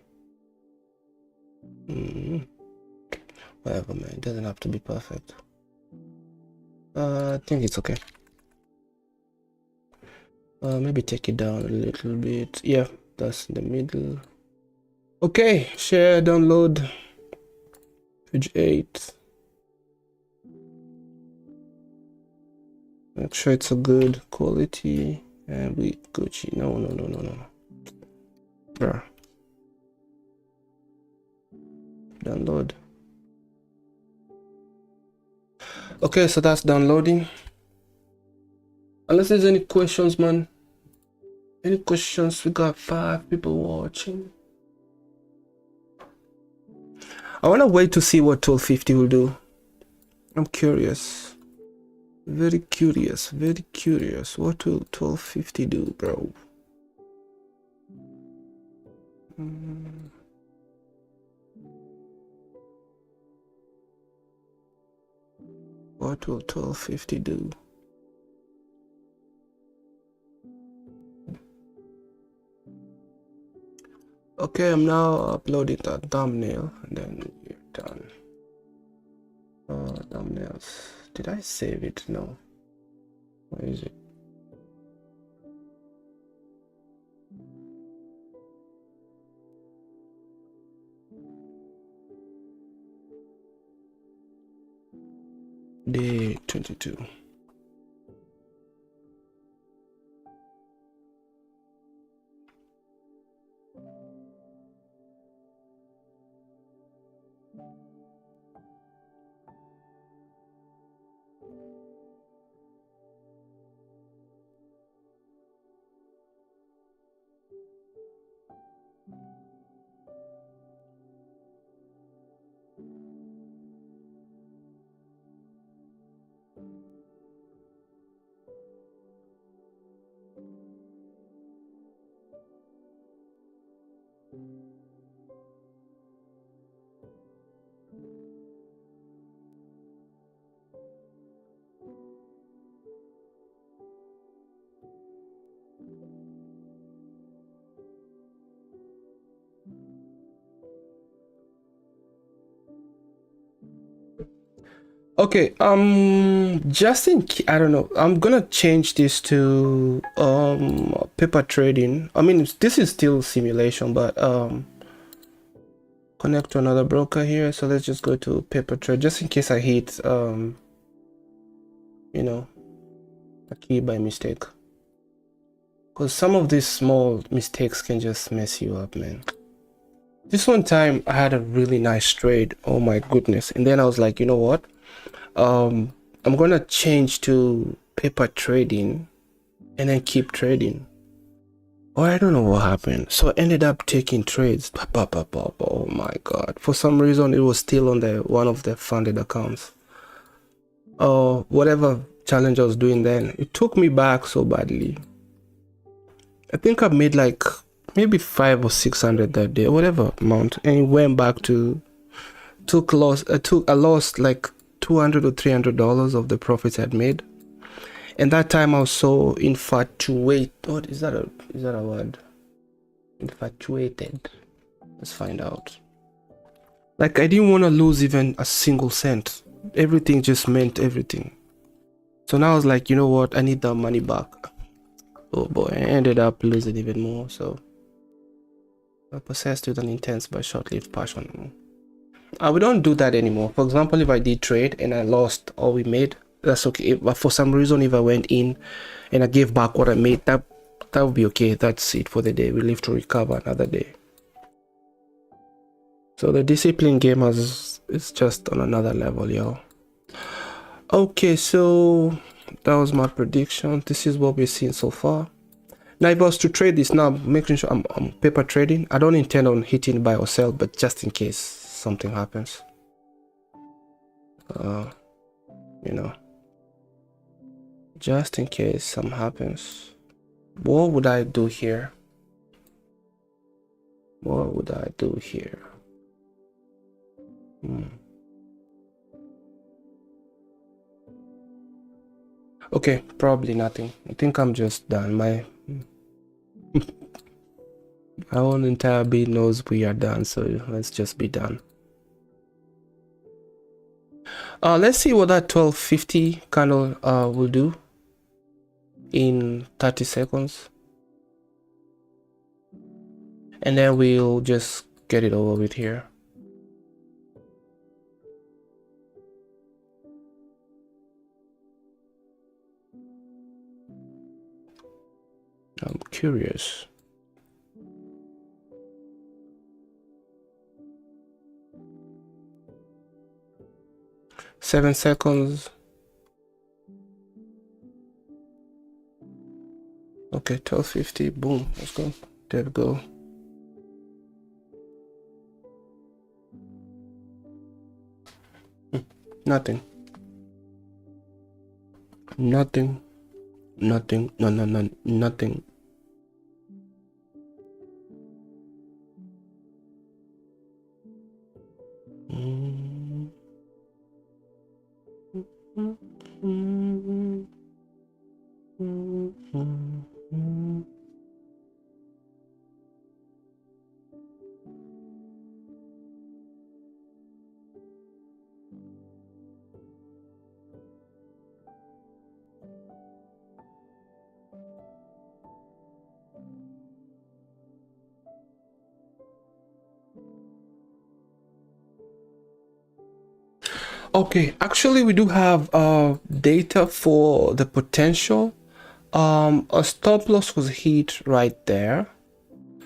Whatever, man. It doesn't have to be perfect. I think it's okay. Maybe take it down a little bit. Yeah, that's in the middle. Okay, share, download. Page 8. Make sure it's a good quality. And we Gucci. No. Bruh. Download. Okay, so that's downloading. Unless there's any questions, man. Any questions? We got 5 people watching. I want to wait to see what 1250 will do. I'm curious. Very curious. What will 1250 do, bro? What will 1250 do? Okay, I'm now uploading that thumbnail and then you're done. Thumbnails. Did I save it? No. Where is it? Day 22. Okay, just in I don't know, I'm gonna change this to paper trading. I mean, this is still simulation, but connect to another broker here. So let's just go to paper trade, just in case I hit you know, a key by mistake, because some of these small mistakes can just mess you up, man. This one time I had a really nice trade, oh my goodness, and then I was like, you know what, I'm gonna change to paper trading and then keep trading. Or I don't know what happened. So I ended up taking trades. Oh my god. For some reason it was still on the one of the funded accounts. Or whatever challenge I was doing then. It took me back so badly. I think I made like maybe 500 or 600 that day, whatever amount, and it went back to I lost like $200 or $300 of the profits I'd made. And that time I was so infatuated. What is that a word? Infatuated. Let's find out. Like I didn't want to lose even a single cent. Everything just meant everything. So now I was like, you know what? I need that money back. Oh boy, I ended up losing even more. So I possessed with an intense but short-lived passion. We don't do that anymore. For example, if I did trade and I lost all we made, that's okay. But for some reason, if I went in and I gave back what I made, that would be okay. That's it for the day. We live to recover another day. So the discipline game is just on another level, yo. Okay, so that was my prediction. This is what we've seen so far. Now, if I was to trade this now, making sure I'm paper trading. I don't intend on hitting buy or sell, but just in case something happens, you know, just in case something happens. What would I do here? What would I do here? Okay, probably nothing. I think I'm just done. My whole entire beat knows we are done, so let's just be done. Let's see what that 1250 candle will do in 30 seconds, and then we'll just get it over with here. I'm curious. Seven seconds. Okay, 1250. Boom. Let's go. There we go. Nothing. Nothing. Nothing. No. Nothing. Okay, actually we do have data for the potential. A stop loss was hit right there,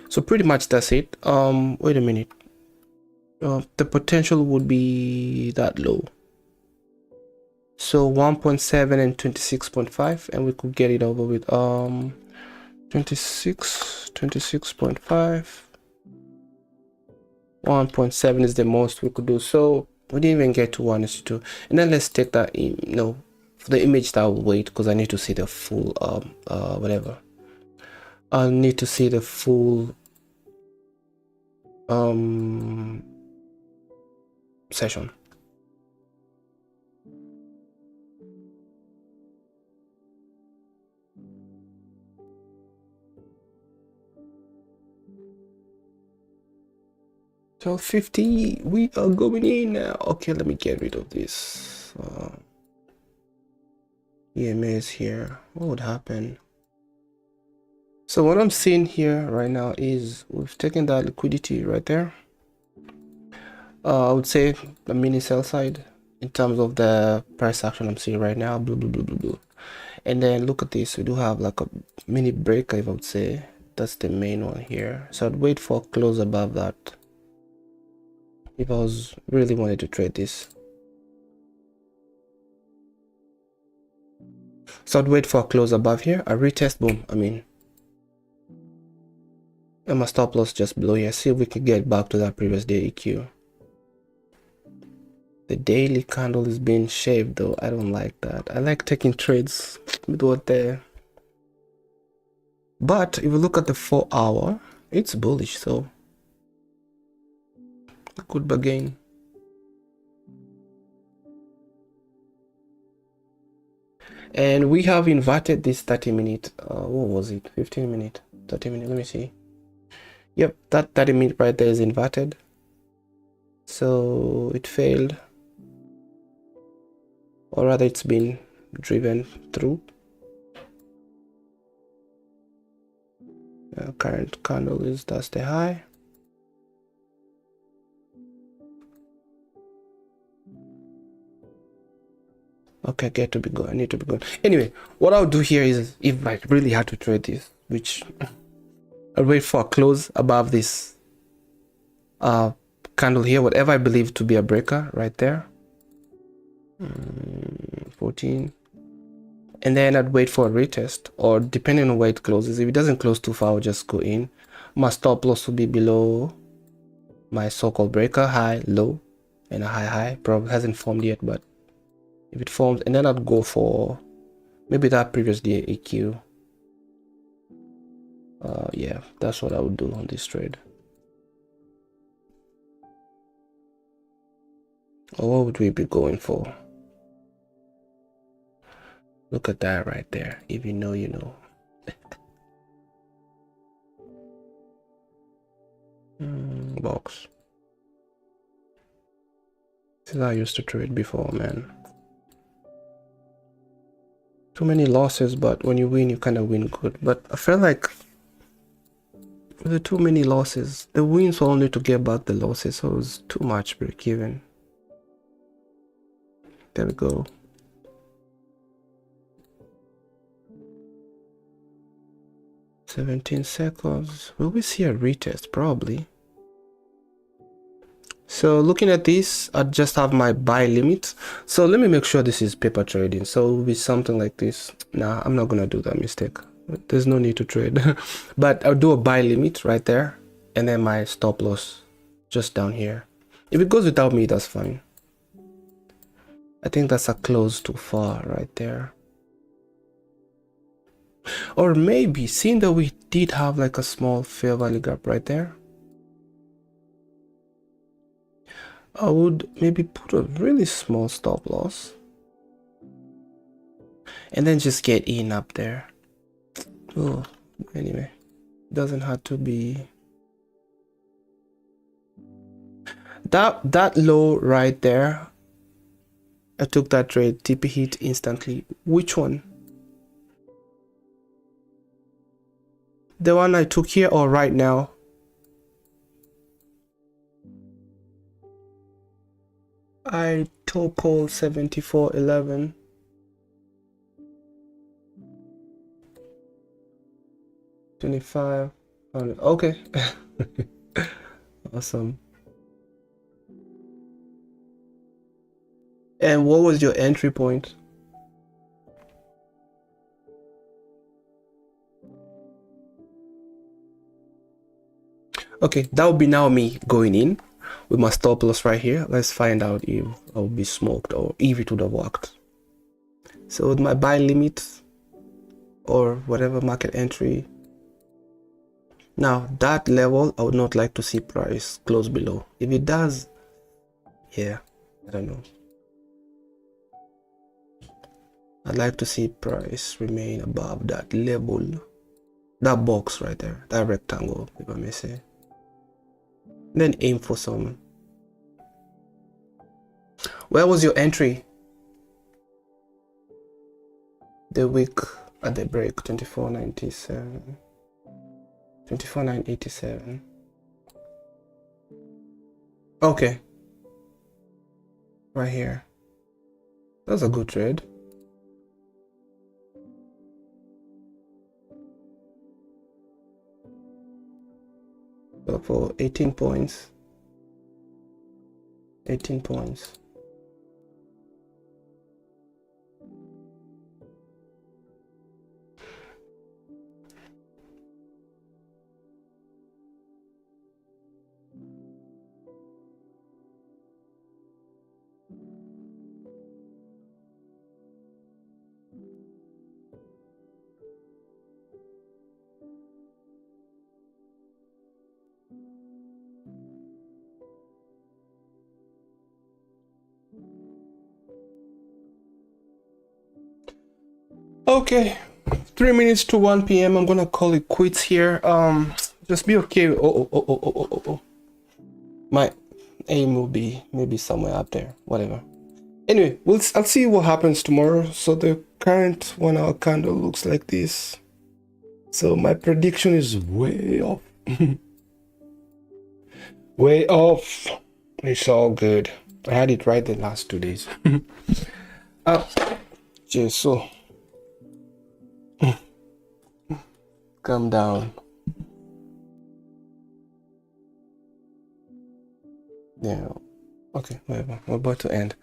so pretty much that's it. Wait a minute. The potential would be that low, so 1.7 and 26.5, and we could get it over with 26.5. 1.7 is the most we could do, so we didn't even get to 1:2. And then let's take that in, for the image that will wait, because I need to see the full whatever. I need to see the full session. So 50, we are going in now. Okay, let me get rid of this. of EMAs here, what would happen? So what I'm seeing here right now is we've taken that liquidity right there. I would say the mini sell side in terms of the price action I'm seeing right now, blue, blue, blue, blue, blue. And then look at this, we do have like a mini breaker, if I would say. That's the main one here. So I'd wait for a close above that if I was really wanted to trade this. So I'd wait for a close above here, a retest, boom, and my stop loss just below here. See if we can get back to that previous day EQ. The daily candle is being shaved though. I don't like that. I like taking trades with what there. But if you look at the 4 hour, it's bullish, so a good bargain. And we have inverted this 30-minute, what was it? 15-minute, 30-minute, let me see. Yep, that 30-minute right there is inverted. So it failed. Or rather it's been driven through. Current candle is, that's the high. Okay, get to be good. I need to be good. Anyway, what I'll do here is, if I really had to trade this, which I'll wait for a close above this candle here, whatever I believe to be a breaker right there. 14. And then I'd wait for a retest, or depending on where it closes. If it doesn't close too far, I'll just go in. My stop loss will be below my so-called breaker, high, low, and a high. Probably hasn't formed yet, but if it forms, and then I'd go for maybe that previous day EQ. Yeah, that's what I would do on this trade. Or what would we be going for? Look at that right there. If you know, you know. Box. This is how I used to trade before, man. Too many losses, but when you win, you kind of win good. But I felt like with the too many losses, the wins were only to get back the losses, so it was too much break even. There we go. "17 seconds. Will we see a retest? Probably. So looking at this, I just have my buy limit. So let me make sure this is paper trading. So it will be something like this. Nah, I'm not gonna do that mistake. There's no need to trade. But I'll do a buy limit right there, and then my stop loss just down here. If it goes without me, that's fine. I think that's a close too far right there. Or maybe, seeing that we did have like a small fair value gap right there, I would maybe put a really small stop loss and then just get in up there. Oh, anyway, doesn't have to be that low right there. I took that trade, TP hit instantly. Which one? The one I took here or right now? I took call 74.11. $25. Okay. Awesome. And what was your entry point? Okay, that would be now me going in with my stop loss right here. Let's find out if I'll be smoked or if it would have worked. So with my buy limit or whatever market entry, now that level I would not like to see price close below. If it does, yeah, I don't know. I'd like to see price remain above that level, that box right there, that rectangle, if I may say. Then aim for some. Where was your entry? The week at the break 24.97, 24.987. Okay, right here. That's a good trade. So for 18 points. 18 points. Okay, 3 minutes to 1 p.m. I'm gonna call it quits here. Just be okay. Oh. My aim will be maybe somewhere up there, whatever. Anyway, I'll see what happens tomorrow. So the current 1 hour candle looks like this. So my prediction is way off. Way off. It's all good. I had it right the last 2 days. Just so calm down. Yeah. Okay, whatever. We're about to end.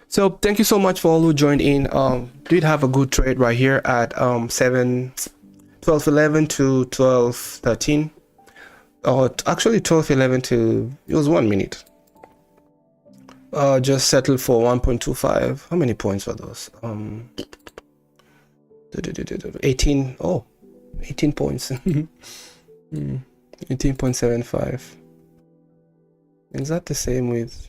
So thank you so much for all who joined in. Did have a good trade right here at 12:11 to 12:13. Or actually 12:11 to, it was 1 minute. Just settled for 1.25. How many points were those? 18. Oh, 18 points. 18.75. Is that the same with?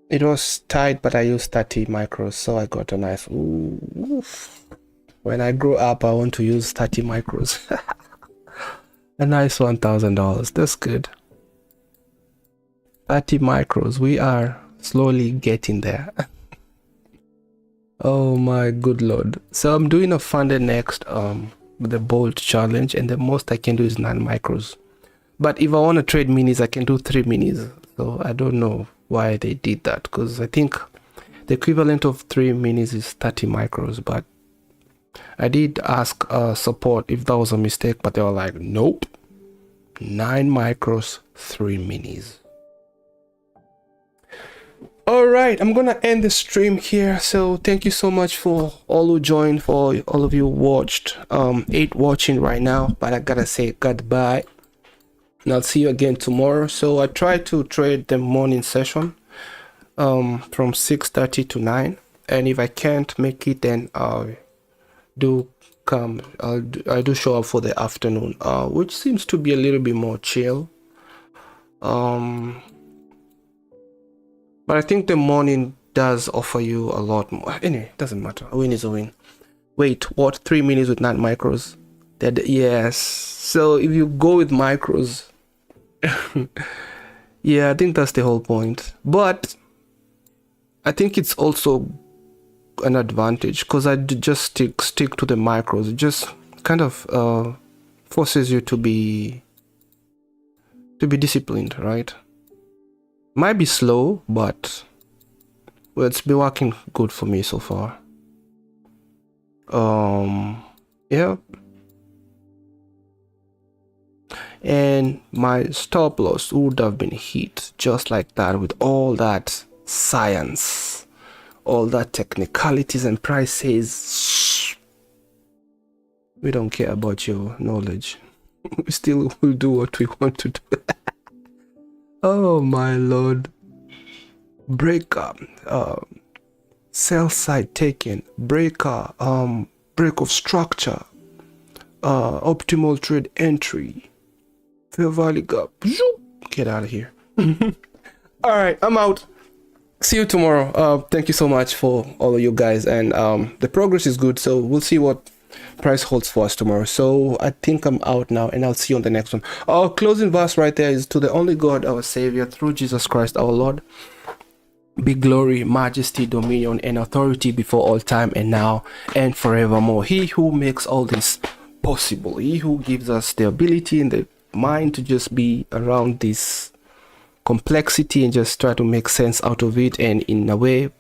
It was tight, but I used 30 micros, so I got a nice. Oof. When I grow up, I want to use 30 micros. A nice $1,000. That's good. 30 micros. We are slowly getting there. Oh my good lord. So I'm doing a FundedNext with the bold challenge, and the most I can do is 9 micros. But if I want to trade minis, I can do 3 minis. So I don't know why they did that, because I think the equivalent of 3 minis is 30 micros. But I did ask support if that was a mistake, but they were like, nope, 9 micros, 3 minis. All right, I'm gonna end the stream here. So thank you so much for all who joined, for all of you who watched. 8 watching right now, but I gotta say goodbye, and I'll see you again tomorrow. So I try to trade the morning session from 6:30 to 9, and if I can't make it, then I do show up for the afternoon, which seems to be a little bit more chill. But I think the morning does offer you a lot more. Anyway, it doesn't matter. A win is a win. Wait, what? 3 minutes with 9 micros? Yes. So if you go with micros, yeah, I think that's the whole point. But I think it's also an advantage, because I just stick to the micros. It just kind of forces you to be disciplined, right? Might be slow, but well, it's been working good for me so far. Yeah. And my stop loss would have been hit just like that, with all that science, all that technicalities and prices. We don't care about your knowledge. We still will do what we want to do. Oh my lord. Breaker, sell side taken, breaker, break of structure, optimal trade entry, fair value gap. Get out of here. All right, I'm out. See you tomorrow. Thank you so much for all of you guys, and the progress is good, so we'll see what price holds for us tomorrow. So I think I'm out now, and I'll see you on the next one. Our closing verse right there is, to the only God, our Savior, through Jesus Christ our Lord, be glory, majesty, dominion, and authority before all time and now and forevermore. He who makes all this possible, he who gives us the ability and the mind to just be around this complexity and just try to make sense out of it, and in a way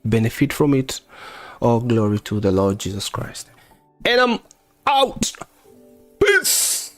benefit from it. All glory to the Lord Jesus Christ. And I'm out. Peace.